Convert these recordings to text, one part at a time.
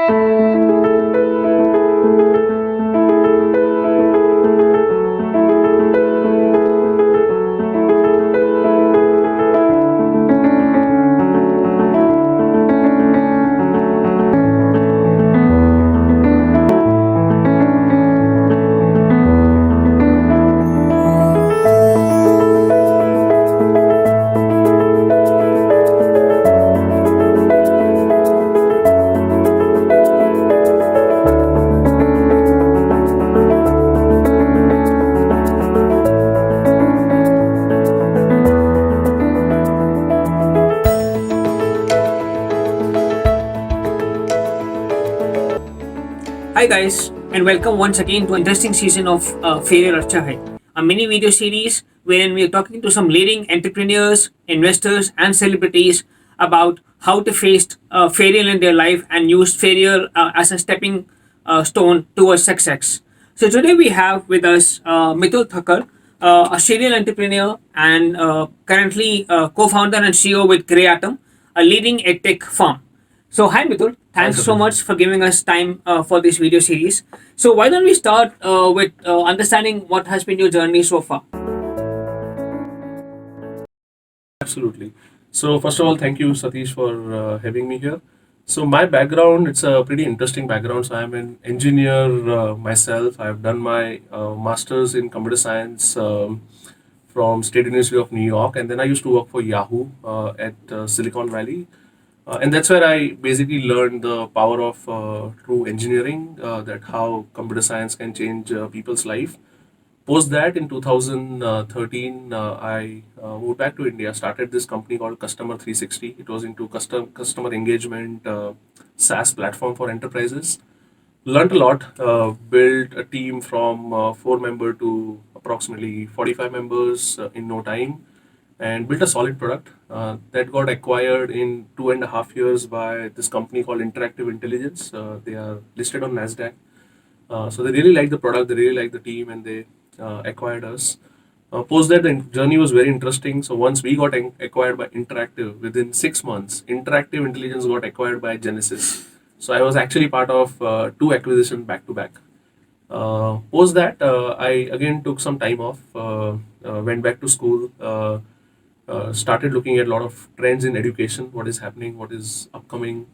Hi guys, and welcome once again to an interesting season of Failure Accha Hai, a mini video series wherein we are talking to some leading entrepreneurs, investors, and celebrities about how to face failure in their life and use failure as a stepping stone towards success. So today we have with us Mitul Thakkar, a serial entrepreneur and currently co-founder and CEO with Greyatom, a leading edtech firm. So, hi Mitul, Hi, thanks so Satish. much for giving us time for this video series. So, why don't we start with understanding what has been your journey so far? Absolutely. So, first of all, thank you, Satish, for having me here. So, my background, it's a pretty interesting background. So, I'm an engineer myself. I've done my master's in computer science from State University of New York, and then I used to work for Yahoo at Silicon Valley. And that's where I basically learned the power of true engineering, that how computer science can change people's life. Post that in 2013, I moved back to India, started this company called Customer 360. It was into customer engagement SaaS platform for enterprises. Learned a lot, built a team from 4 member to approximately 45 members in no time, and built a solid product that got acquired in 2.5 years by this company called Interactive Intelligence. They are listed on NASDAQ. So they really like the product, they really like the team, and they acquired us. Post that, the journey was very interesting. So once we got acquired by Interactive, within 6 months, Interactive Intelligence got acquired by Genesis. So I was actually part of two acquisitions back to back. Post that, I again took some time off, went back to school, started looking at a lot of trends in education, what is happening, what is upcoming,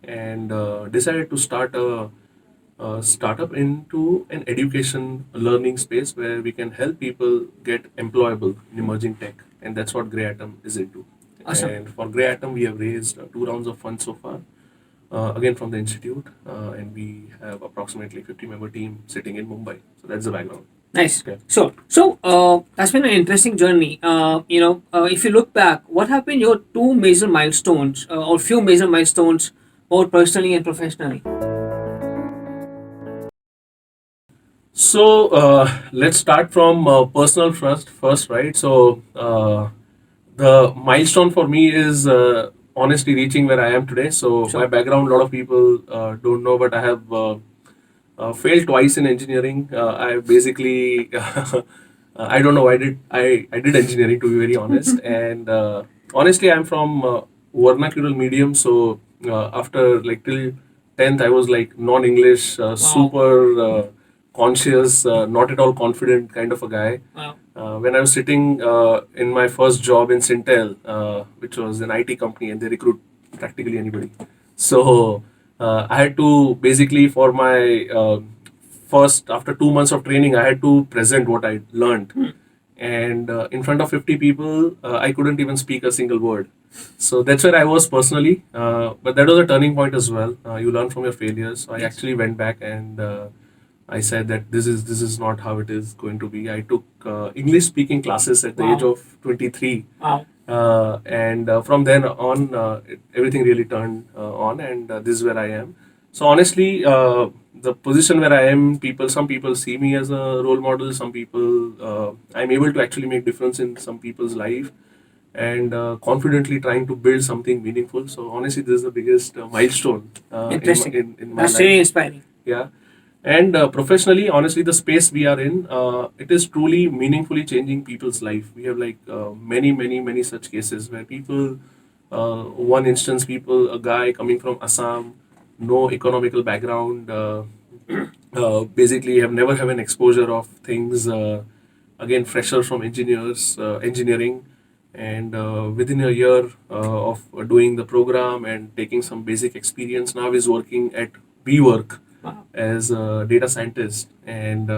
and decided to start a startup into an education learning space where we can help people get employable in emerging tech, and that's what Greyatom is into. Awesome. And for Greyatom, we have raised 2 rounds of funds so far, again from the institute, and we have approximately 50-member team sitting in Mumbai. So that's the background. Nice. Okay. So that's been an interesting journey. If you look back, what have been your two major milestones or few major milestones, both personally and professionally? So let's start from personal first, right? So the milestone for me is honestly reaching where I am today. So Sure. my background, a lot of people don't know, but I have failed twice in engineering. I basically I don't know why I did engineering, to be very honest. And honestly, I'm from vernacular medium, so after like till 10th, I was like non-English, super conscious, not at all confident kind of a guy. Wow. When I was sitting in my first job in Sintel, which was an IT company, and they recruit practically anybody. So I had to basically, for my first, after 2 months of training, I had to present what I learned. And in front of 50 people, I couldn't even speak a single word. So that's where I was personally. But that was a turning point as well. You learn from your failures. So I actually went back and I said that this is not how it is going to be. I took English speaking classes at the age Wow. of 23. Wow. And from then on, everything really turned on, and this is where I am. So honestly, the position where I am, some people see me as a role model. Some people, I'm able to actually make difference in some people's life, and confidently trying to build something meaningful. So honestly, this is the biggest milestone Interesting. in my That's really life. inspiring. Yeah. And professionally, honestly, the space we are in, it is truly meaningfully changing people's life. We have like many such cases where people, one instance, people, a guy coming from Assam, no economical background, basically have never have an exposure of things. Again, fresher from engineering, and within a year of doing the program and taking some basic experience, now is working at WeWork Wow. as a data scientist and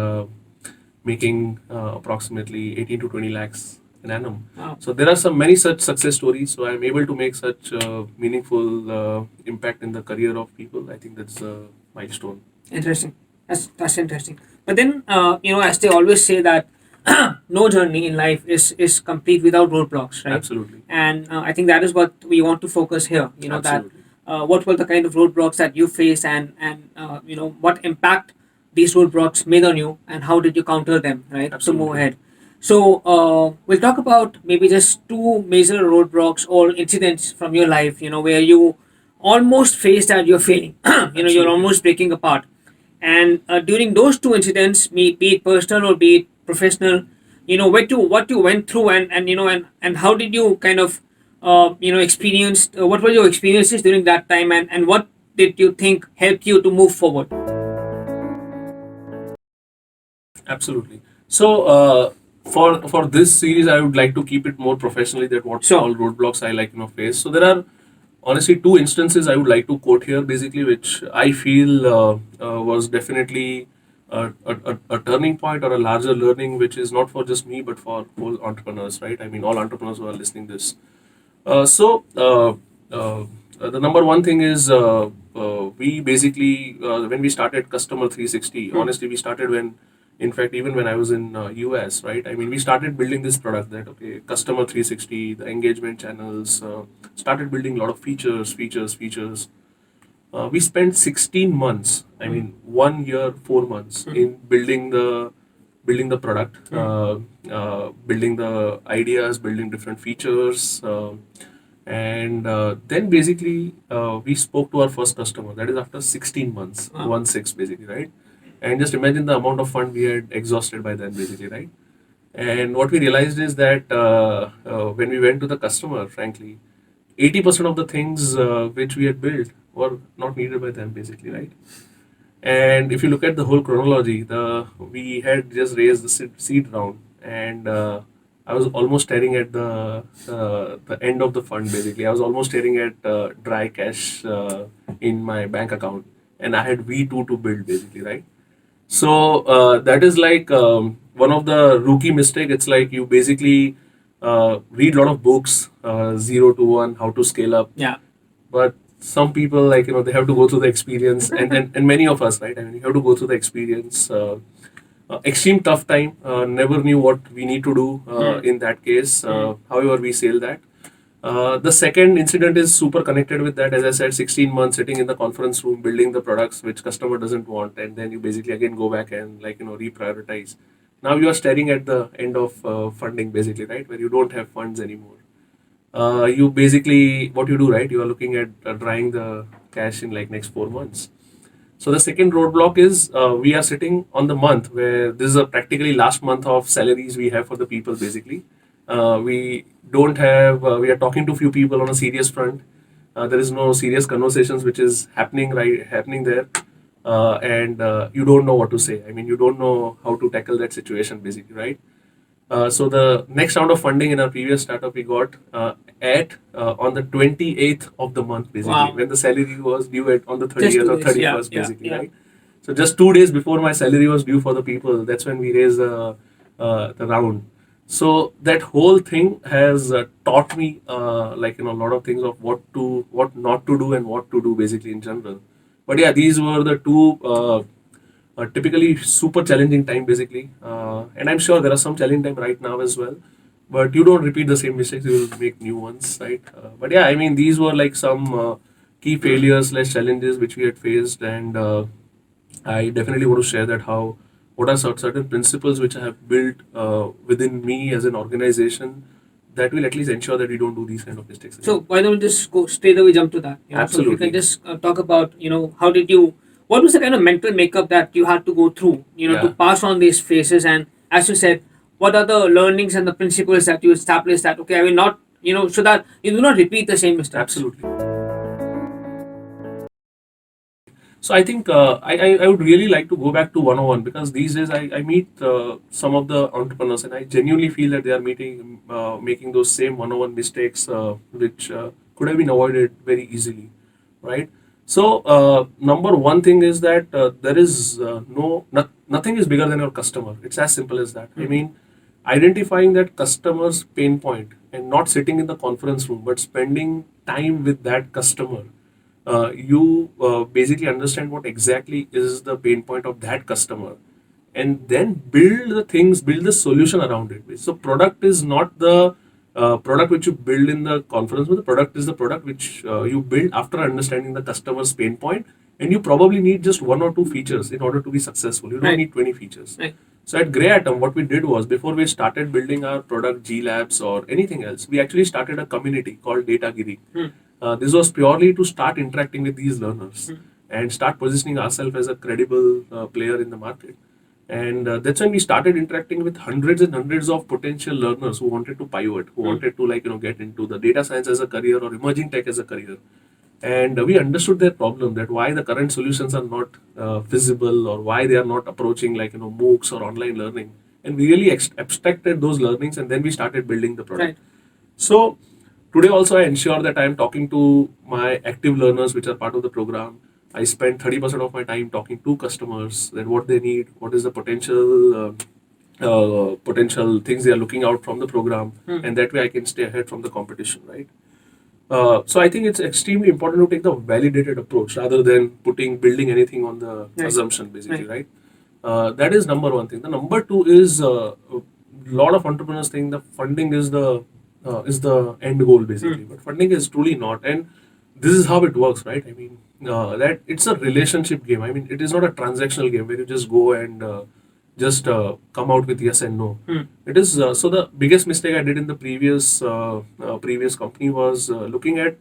making approximately 18 to 20 lakhs an annum. Wow. So there are some many such success stories. So I'm able to make such meaningful impact in the career of people. I think that's a milestone. Interesting. That's interesting. But then, as they always say that no journey in life is complete without roadblocks, right? Absolutely. And I think that is what we want to focus here. That Absolutely. what were the kind of roadblocks that you faced, and what impact these roadblocks made on you, and how did you counter them, right? To move Absolutely. ahead. So we'll talk about maybe just two major roadblocks or incidents from your life, where you almost faced that you're failing. You're Absolutely. almost breaking apart. And during those two incidents, be it personal or be it professional, what you went through, and how did you kind of experience, what were your experiences during that time, and what did you think helped you to move forward? Absolutely. So, for this series, I would like to keep it more professionally. That what Sure. all roadblocks I face. So there are honestly two instances I would like to quote here, basically, which I feel was definitely a turning point or a larger learning, which is not for just me but for whole entrepreneurs, right? I mean, all entrepreneurs who are listening this. The number one thing is we basically when we started Customer 360. Honestly, we started when, in fact, even when I was in US, right? I mean, we started building this product that okay, Customer 360, the engagement channels, started building a lot of features. We spent 16 months. I mean, 1 year, 4 months in building the product, building the ideas, building different features, and then basically we spoke to our first customer. That is after 16 months, Wow. 1/6 basically, right? And just imagine the amount of fund we had exhausted by then, basically, right? And what we realized is that when we went to the customer, frankly, 80% of the things which we had built were not needed by them, basically, right? And if you look at the whole chronology, the we had just raised the seed round, and I was almost staring at the end of the fund. Basically, I was almost staring at dry cash in my bank account, and I had V2 to build, basically, right? So that is like one of the rookie mistake. It's like you basically read a lot of books, 0 to 1, how to scale up, Yeah. but some people, like, they have to go through the experience, and many of us, right? I mean, you have to go through the experience. Extreme tough time. Never knew what we need to do in that case. However, we sail that. The second incident is super connected with that. As I said, 16 months sitting in the conference room building the products which customer doesn't want, and then you basically again go back and, like, reprioritize. Now you are staring at the end of funding, basically, right, where you don't have funds anymore. You basically, what you do, right, you are looking at drying the cash in like next 4 months. So the second roadblock is we are sitting on the month where this is a practically last month of salaries we have for the people, basically. We don't have we are talking to few people on a serious front. There is no serious conversations which is happening there. And you don't know what to say. I mean, you don't know how to tackle that situation, basically, right? So the next round of funding in our previous startup we got at on the 28th of the month, basically, Wow. when the salary was due at on the Just 30th 2 or days. 31st, Yeah. basically, Yeah. right? So just 2 days before my salary was due for the people, that's when we raised the round. So that whole thing has taught me, like, a lot of things of what not to do and what to do, basically, in general. But yeah, these were the two typically super challenging time, basically, and I'm sure there are some challenging time right now as well, but you don't repeat the same mistakes, you will make new ones, right? But yeah, I mean, these were like some key failures slash challenges which we had faced, and I definitely want to share that how what are certain principles which I have built within me as an organization that will at least ensure that we don't do these kind of mistakes So again. why don't we just go straight away jump to that? So if you can Absolutely. just talk about, how did you, what was the kind of mental makeup that you had to go through, to Yeah. pass on these phases, and as you said, what are the learnings and the principles that you established that okay, I will not, so that you do not repeat the same mistakes. Absolutely. So I think I would really like to go back to 101, because these days I meet some of the entrepreneurs, and I genuinely feel that they are making those same 101 mistakes, which could have been avoided very easily, right? So number one thing is that there is nothing is bigger than your customer. It's as simple as that. I mean, identifying that customer's pain point and not sitting in the conference room, but spending time with that customer, you basically understand what exactly is the pain point of that customer, and then build the solution around it. So product is not the product which you build in the conference, but the product is the product which you build after understanding the customer's pain point, and you probably need just one or two features in order to be successful. You don't Right. need 20 features. Right. So at Greyatom, what we did was, before we started building our product G Labs or anything else, we actually started a community called Datagiri. This was purely to start interacting with these learners and start positioning ourselves as a credible player in the market. And that's when we started interacting with hundreds and hundreds of potential learners who wanted to pivot, who wanted to get into the data science as a career or emerging tech as a career. And we understood their problem, that why the current solutions are not feasible, or why they are not approaching MOOCs or online learning. And we really abstracted those learnings, and then we started building the product. Right. So today also I ensure that I am talking to my active learners which are part of the program. I spend 30% of my time talking to customers, that what they need, what is the potential things they are looking out from the program, and that way I can stay ahead from the competition, right? So I think it's extremely important to take the validated approach rather than building anything on the Right. assumption, basically, Right. right? That is number one thing. The number two is a lot of entrepreneurs think the funding is the end goal, basically, but funding is truly not. And this is how it works, right? I mean, that it's a relationship game. I mean, it is not a transactional game where you just go and just come out with yes and no. It is so the biggest mistake I did in the previous company was looking at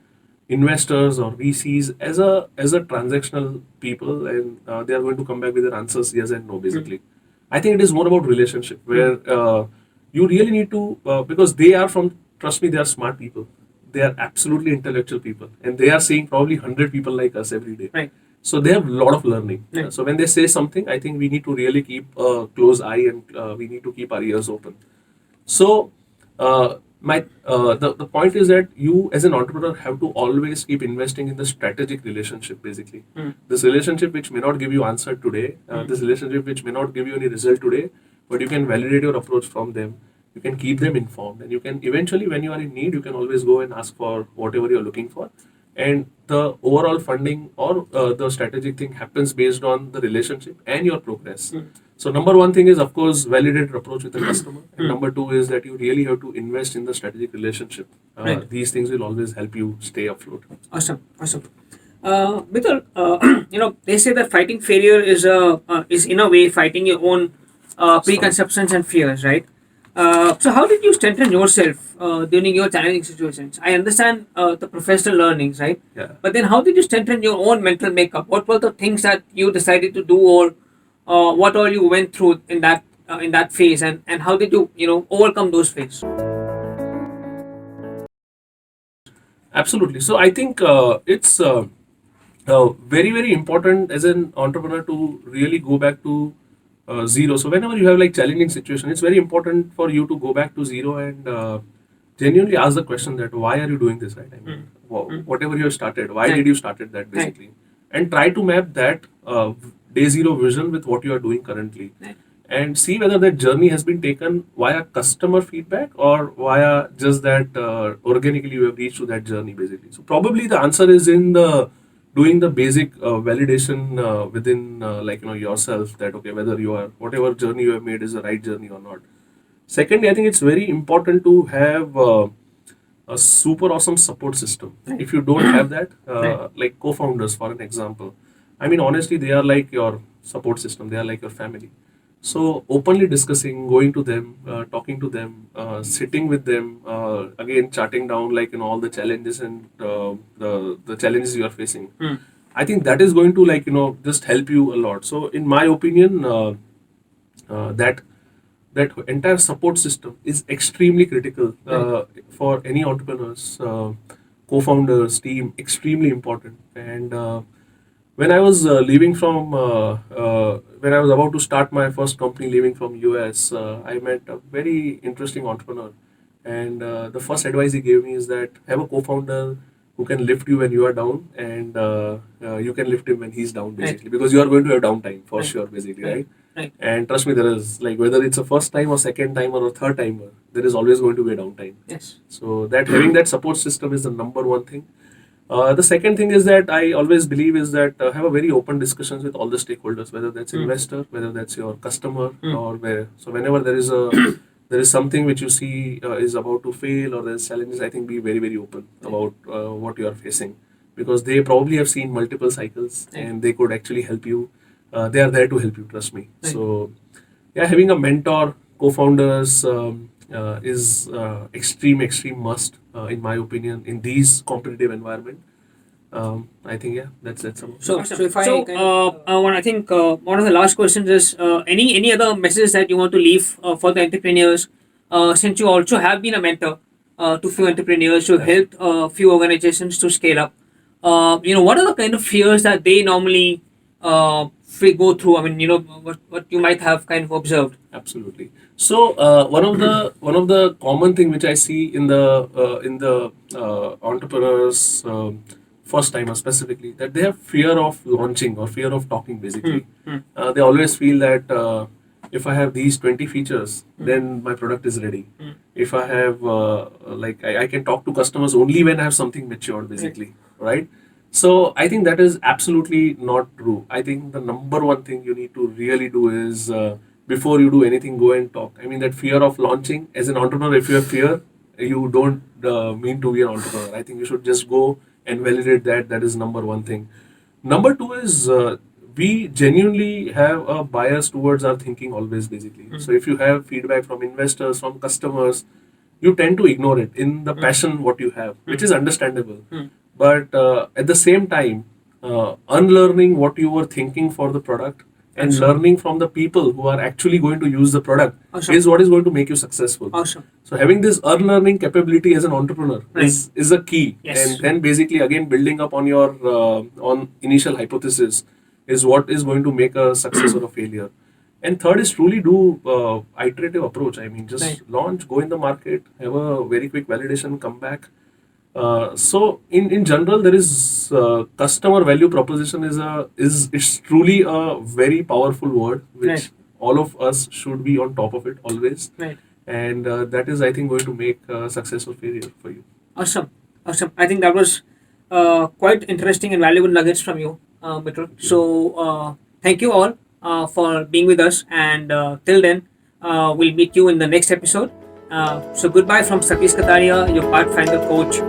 investors or VCs as a transactional people, and they are going to come back with their answers yes and no, basically. I think it is more about relationship, where you really need to because they are from, trust me, they are smart people. They are absolutely intellectual people, and they are seeing probably 100 people like us every day. Right. So they have a lot of learning. Right. So when they say something, I think we need to really keep a close eye, and we need to keep our ears open. So the point is that you as an entrepreneur have to always keep investing in the strategic relationship, basically. This relationship which may not give you answer today, this relationship which may not give you any result today, but you can validate your approach from them. You can keep them informed, and you can eventually, when you are in need, you can always go and ask for whatever you're looking for. And the overall funding or the strategic thing happens based on the relationship and your progress. So number one thing is, of course, validated approach with the customer, and number two is that you really have to invest in the strategic relationship. Right. These things will always help you stay afloat. Awesome. Awesome. Mitul, they say that fighting failure is in a way fighting your own preconceptions and fears, right? So how did you strengthen yourself during your challenging situations? I understand the professional learnings, right? Yeah. But then how did you strengthen your own mental makeup? What were the things that you decided to do, or what all you went through in that phase, and how did you overcome those phases? Absolutely. So I think it's very, very important as an entrepreneur to really go back to zero. So whenever you have challenging situation, it's very important for you to go back to zero and genuinely ask the question that why are you doing this, right? I mean, whatever you have started, why Right. did you started that, basically, and try to map that day zero vision with what you are doing currently. Right. And see whether that journey has been taken via customer feedback or via just that organically you have reached to that journey, basically. So probably the answer is in the doing the basic validation within yourself, that okay, whether you are, whatever journey you have made is the right journey or not. Secondly, I think it's very important to have a super awesome support system. If you don't have that, like co-founders, for an example, I mean, honestly, they are like your support system. They are like your family. So openly discussing, going to them, talking to them, sitting with them, again charting down all the challenges and the challenges you are facing. I think that is going to just help you a lot. So in my opinion, that entire support system is extremely critical for any entrepreneurs, co-founders, team, extremely important. And when I was leaving from when I was about to start my first company, leaving from US, I met a very interesting entrepreneur, and the first advice he gave me is that have a co-founder who can lift you when you are down, and you can lift him when he's down, Right. basically, because you are going to have downtime for Right. sure, basically, Right. right? Right. And trust me, there is, like, whether it's a first time or second time or a third timer, there is always going to be a downtime. Yes. So that having that support system is the number one thing. The second thing is that I always believe is that have a very open discussions with all the stakeholders, whether that's investor, whether that's your customer, or where. So whenever there is a there is something which you see is about to fail or there's challenges, I think be very very open about what you are facing, because they probably have seen multiple cycles and they could actually help you. They are there to help you. Trust me. So yeah, having a mentor, co-founders is extreme must in my opinion in these competitive environment. I think yeah, that's some. So, Awesome. so if I I think one of the last questions is any other messages that you want to leave for the entrepreneurs, since you also have been a mentor to few entrepreneurs, you helped few organizations to scale up. What are the kind of fears that they normally go through? I mean, what you might have kind of observed. Absolutely. So one of the common thing which I see in the entrepreneurs first timer specifically, that they have fear of launching or fear of talking, basically. They always feel that if I have these 20 features, then my product is ready. If I have like I can talk to customers only when I have something matured, basically, right? So I think that is absolutely not true. I think the number one thing you need to really do is before you do anything, go and talk. I mean, that fear of launching, as an entrepreneur, if you have fear, you don't mean to be an entrepreneur. I think you should just go and validate that. That is number one thing. Number two is we genuinely have a bias towards our thinking always, basically. So if you have feedback from investors, from customers, you tend to ignore it in the passion what you have, which is understandable. But at the same time, unlearning what you were thinking for the product and learning from the people who are actually going to use the product is what is going to make you successful. Awesome. So having this unlearning capability as an entrepreneur Right. is a key. Yes. And then basically again building up on your on initial hypothesis is what is going to make a success or a failure. And third is truly do iterative approach. I mean, just Right. launch, go in the market, have a very quick validation, come back. So in general, there is customer value proposition is it's truly a very powerful word which Right. all of us should be on top of it always. Right. And that is, I think, going to make success or failure for you. Awesome. Awesome. I think that was quite interesting and valuable nuggets from you, Mitul. So, thank you all for being with us. And till then, we'll meet you in the next episode. So, goodbye from Satish Kataria, your Pathfinder coach.